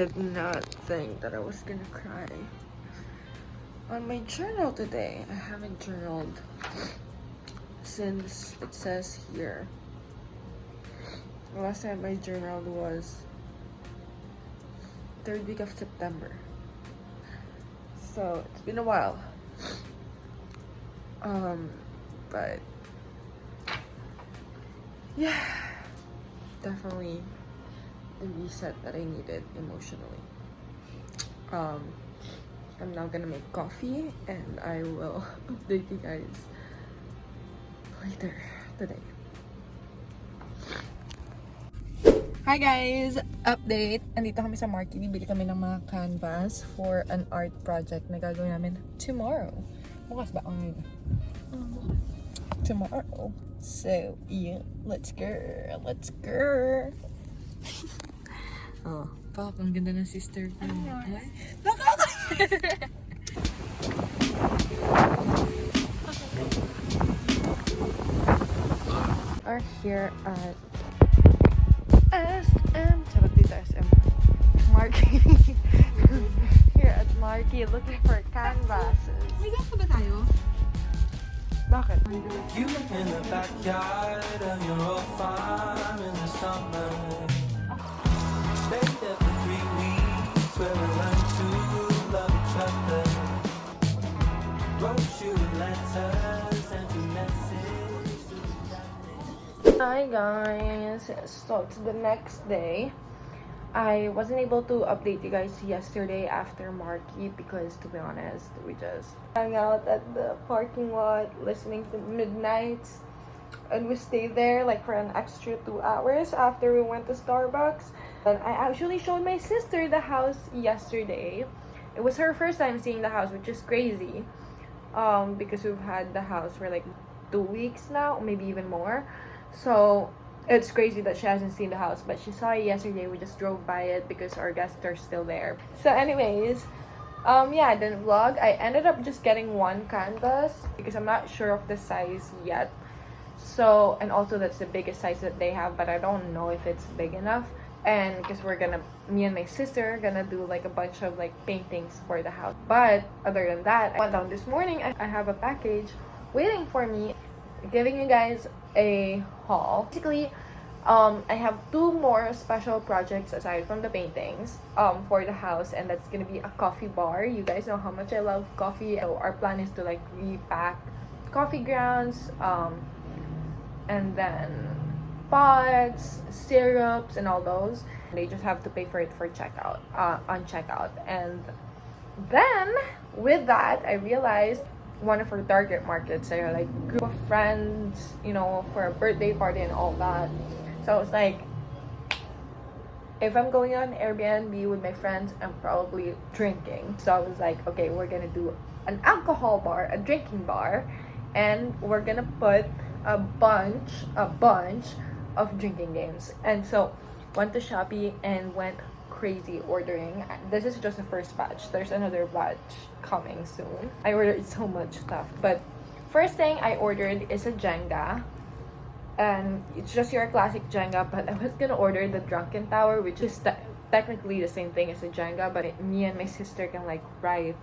did not think that I was gonna cry on my journal today. I haven't journaled since it says here. The last time I journaled was 3rd week of September. So it's been a while. But yeah, definitely the reset that I needed emotionally. I'm now gonna make coffee and I will update you guys later today. Hi guys! Update! Andito kami sa market. Bibili kami ng mga canvas for an art project na gagawin namin tomorrow. Bukas ba? Tomorrow. So, yeah. Let's go! Let's go! Oh, Pop, ang ganda ng sister ko. Are here at SM. Charot dito, SM. Marky. Here at Marky looking for canvases. May gas pa ba tayo? Bakit? You live in the backyard of your old farm in the summer. Stayed there for 3 weeks where we learned to love each other. Wrote you letters and you messages to the Hi guys! So it's the next day. I wasn't able to update you guys yesterday after Market because, to be honest, we just hung out at the parking lot listening to Midnights, and we stayed there like for an extra 2 hours after we went to Starbucks. And I actually showed my sister the house yesterday. It was her first time seeing the house, which is crazy, because we've had the house for like 2 weeks now, maybe even more. So it's crazy that she hasn't seen the house, but she saw it yesterday. We just drove by it because our guests are still there. So anyways, yeah, the vlog, I ended up just getting one canvas because I'm not sure of the size yet. So, and also that's the biggest size that they have, but I don't know if it's big enough. And because me and my sister are gonna do like a bunch of like paintings for the house. But other than that, I went down this morning. I have a package waiting for me, giving you guys a haul. Basically, I have 2 more special projects aside from the paintings for the house, and that's gonna be a coffee bar. You guys know how much I love coffee, so our plan is to like repack coffee grounds, and then pods, syrups, and all those. They just have to pay for it for checkout, on checkout. And then with that, I realized one of our target markets, they're like group of friends, you know, for a birthday party and all that. So I was like, if I'm going on Airbnb with my friends, I'm probably drinking. So I was like, okay, we're gonna do an alcohol bar, a drinking bar, and we're gonna put a bunch of drinking games. And so went to Shopee and went crazy ordering. This is just the first batch. There's another batch coming soon. I ordered so much stuff, but first thing I ordered is a Jenga, and it's just your classic Jenga, but I was gonna order the Drunken Tower, which is technically the same thing as a Jenga, but me and my sister can like write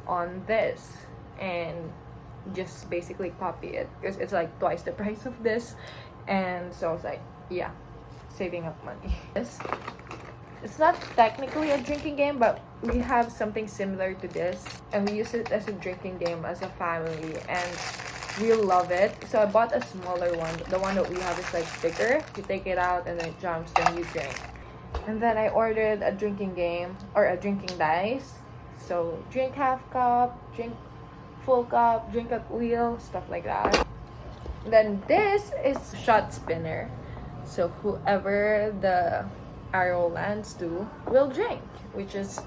on this and just basically copy it because it's like twice the price of this. And so I was like, yeah, saving up money. It's not technically a drinking game, but we have something similar to this, and we use it as a drinking game as a family, and we love it. So I bought a smaller one. The one that we have is like bigger. You take it out and then it jumps, then you drink. And then I ordered a drinking game, or a drinking dice. So drink half cup, drink full cup, drink at wheel, stuff like that. Then this is shot spinner. So whoever the arrow lands to will drink, which is,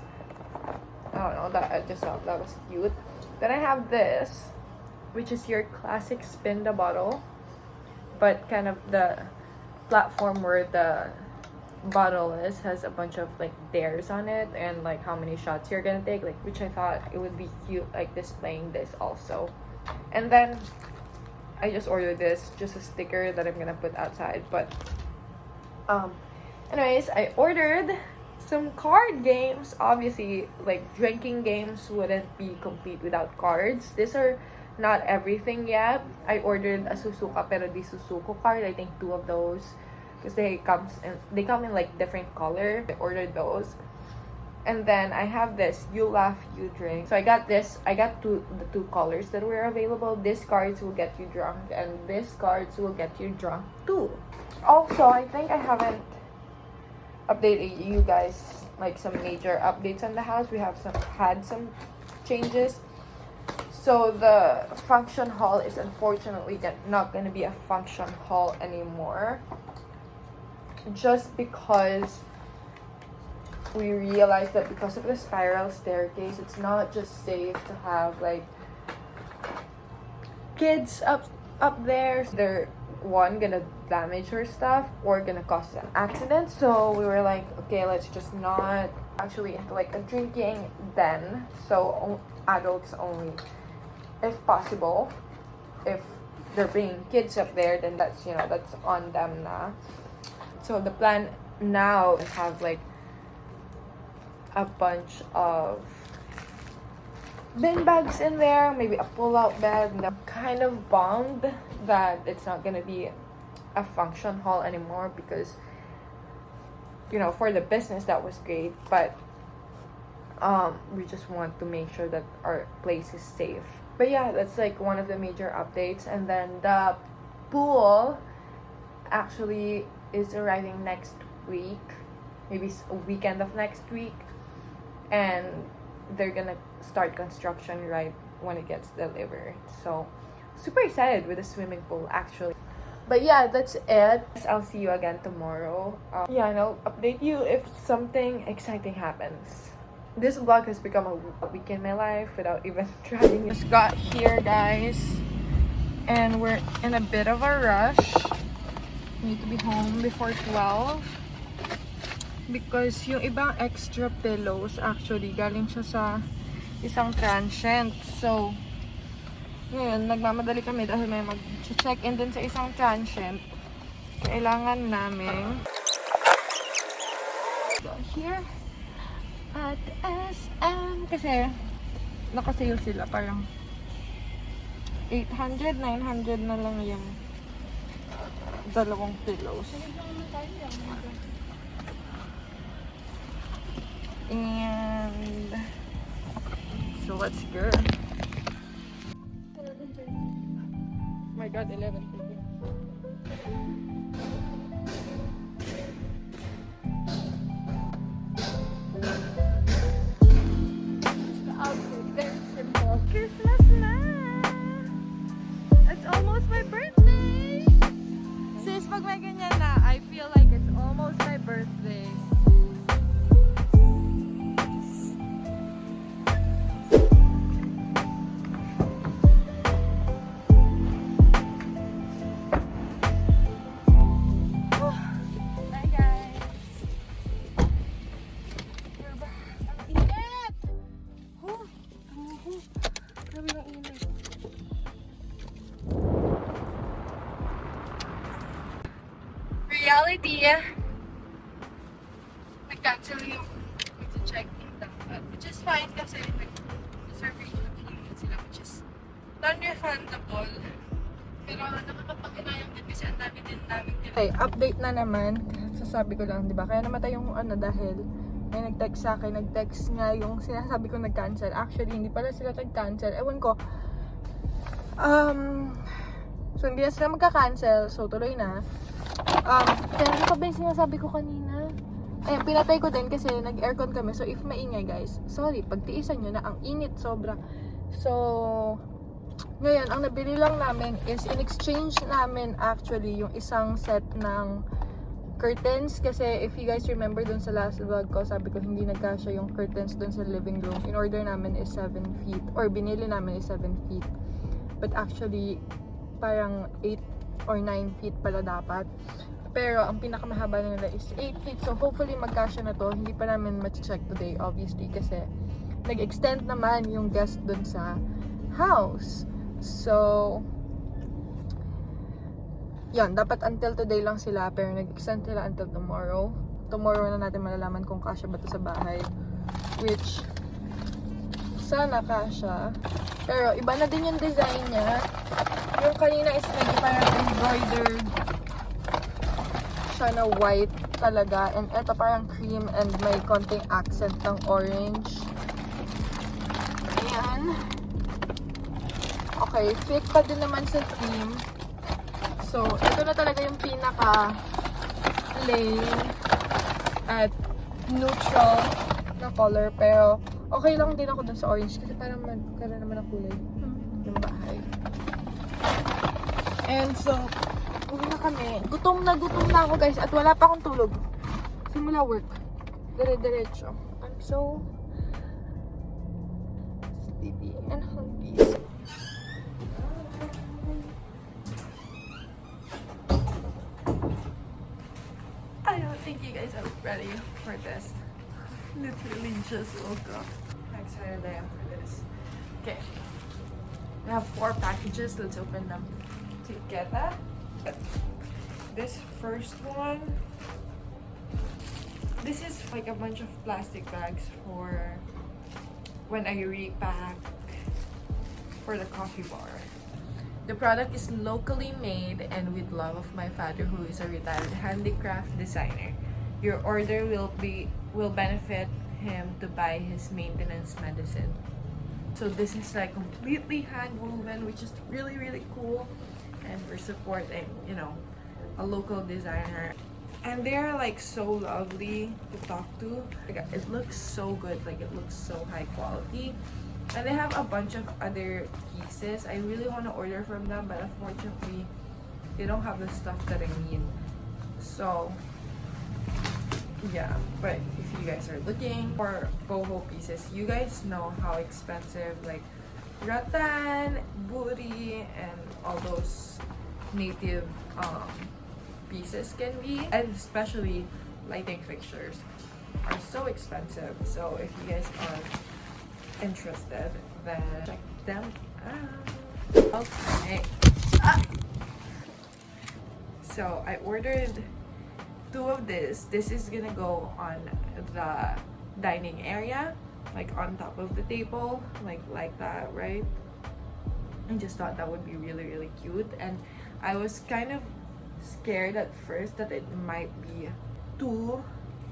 I don't know, that I just thought that was cute. Then I have this, which is your classic spin the bottle, but kind of the platform where the bottle has a bunch of like dares on it and like how many shots you're gonna take, like, which I thought it would be cute, like displaying this also. And then I just ordered this, just a sticker that I'm gonna put outside. But anyways, I ordered some card games. Obviously, like drinking games wouldn't be complete without cards. These are not everything yet. I ordered a Suzuka pero di Suzuko card. I think 2 of those because they come in like different color. I ordered those. And then I have this You Laugh You Drink. So I got the 2 colors that were available. These cards will get you drunk and these cards will get you drunk too. Also, I think I haven't updated you guys like some major updates on the house. We have had some changes. So the function hall is unfortunately not going to be a function hall anymore. Just because we realized that because of the spiral staircase, it's not just safe to have like kids up there. They're gonna damage her stuff or gonna cause an accident. So we were like, okay, let's just not actually into like a drinking den. So adults only, if possible. If they're bringing kids up there, then that's on them na. So the plan now is have like a bunch of bin bags in there, maybe a pull-out bed. And I'm kind of bummed that it's not gonna be a function hall anymore because for the business that was great, but we just want to make sure that our place is safe. But yeah, that's like one of the major updates. And then the pool actually is arriving next week, maybe a weekend of next week, and they're gonna start construction right when it gets delivered. So super excited with the swimming pool actually. But yeah, that's it. I'll see you again tomorrow. And I'll update you if something exciting happens. This vlog has become a week in my life without even trying. Just got here, guys, and we're in a bit of a rush. We need to be home before 12 because yung ibang extra pillows actually galing siya sa isang transient. So ngayon, nagmamadali kami dahil may mag-check-in din sa isang transient. Kailangan namin go here at SM kasi nakasale sila, parang 800, 900 na lang yung dalawang pillows. And so let's go. Oh my god, 11:30. The outfit, very simple. Christmas na! It's almost my birthday! Sis, pag may ganyan na, I feel like it's almost my birthday. Reality, nag-cancel yung check-in dapat, which is fine kasi nag-reservation of unit sila, which is non-refundable. Pero nakakapag-inayang din kasi ang dami din namin. Okay, update na naman. Sasabi ko lang, di ba? Kaya namatay yung dahil may nag-text sa akin. Nag-text nga yung sinasabi ko nag-cancel. Actually, hindi pala sila nag-cancel. Ewan ko. So, hindi na sila magka-cancel. So, tuloy na. Kaya ano pa ba yung sinasabi ko kanina? Ayan, pinatay ko din kasi nag-aircon kami. So, if maingay guys, sorry, pagtiisan nyo na. Ang init sobra. So, ngayon, ang nabili lang namin is in exchange namin actually yung isang set ng curtains. Kasi if you guys remember dun sa last vlog ko, sabi ko hindi nagkasya yung curtains dun sa living room. In order namin is 7 feet. Or binili namin is 7 feet. But actually, parang 8 or 9 feet pala dapat. Pero ang pinakamahaba na nila is 8 feet. So hopefully magkasya na to. Hindi pa namin ma-check today obviously kasi nag-extend naman yung guest dun sa house. So yan, dapat until today lang sila pero nag-extend sila until tomorrow. tomorrow na natin malalaman kung kasya ba to sa bahay. Which, sana kasya. Pero, iba na din yung design niya. Yung kanina is parang embroidered siya na white talaga. And ito parang cream and may konting accent ng orange. Ayan. Okay, fit pa din naman sa theme. So, ito na talaga yung pinaka plain at neutral na color. Pero, okay lang din ako dun sa orange kasi parang magkaroon naman ng kulay yung bahay. And so, uwi na kami. Gutom na ako guys at wala pa akong tulog. Simula work. Dire-diretso. I'm so sleepy and hungry. I don't think you guys are ready for this. Literally just woke up. I'm excited I am for this. Okay. We have 4 packages. Let's open them together. This first one, this is like a bunch of plastic bags for when I repack for the coffee bar. The product is locally made and with love of my father, who is a retired handicraft designer. Your order will benefit him to buy his maintenance medicine. So this is like completely hand woven, which is really, really cool. And we're supporting, you know, a local designer. And they're like so lovely to talk to. It looks so good, like it looks so high quality. And they have a bunch of other pieces. I really want to order from them, but unfortunately, they don't have the stuff that I need. So, yeah. But if you guys are looking for boho pieces, you guys know how expensive like rattan, buri, and all those native pieces can be. And especially lighting fixtures are so expensive. So if you guys are interested, then check them out. Okay. So I ordered 2 of this. This is gonna go on the dining area, like on top of the table, like that, right? I just thought that would be really, really cute. And I was kind of scared at first that it might be too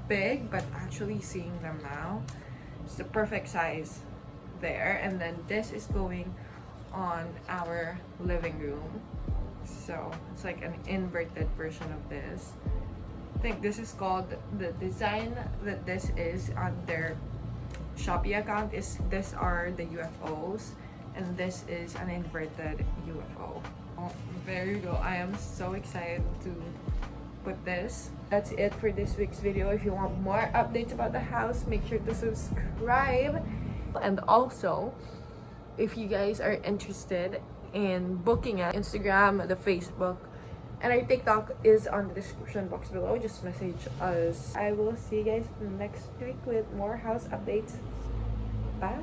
big, but actually seeing them now, it's the perfect size there. And then this is going on our living room, so it's like an inverted version of this. I think this is called, the design that this is on their Shopee account is, these are the UFOs and this is an inverted UFO. Oh, there you go. I am so excited to put this. That's it for this week's video. If you want more updates about the house, make sure to subscribe. And also, if you guys are interested in booking at Instagram, the Facebook, and our TikTok is on the description box below. Just message us. I will see you guys next week with more house updates. Bye!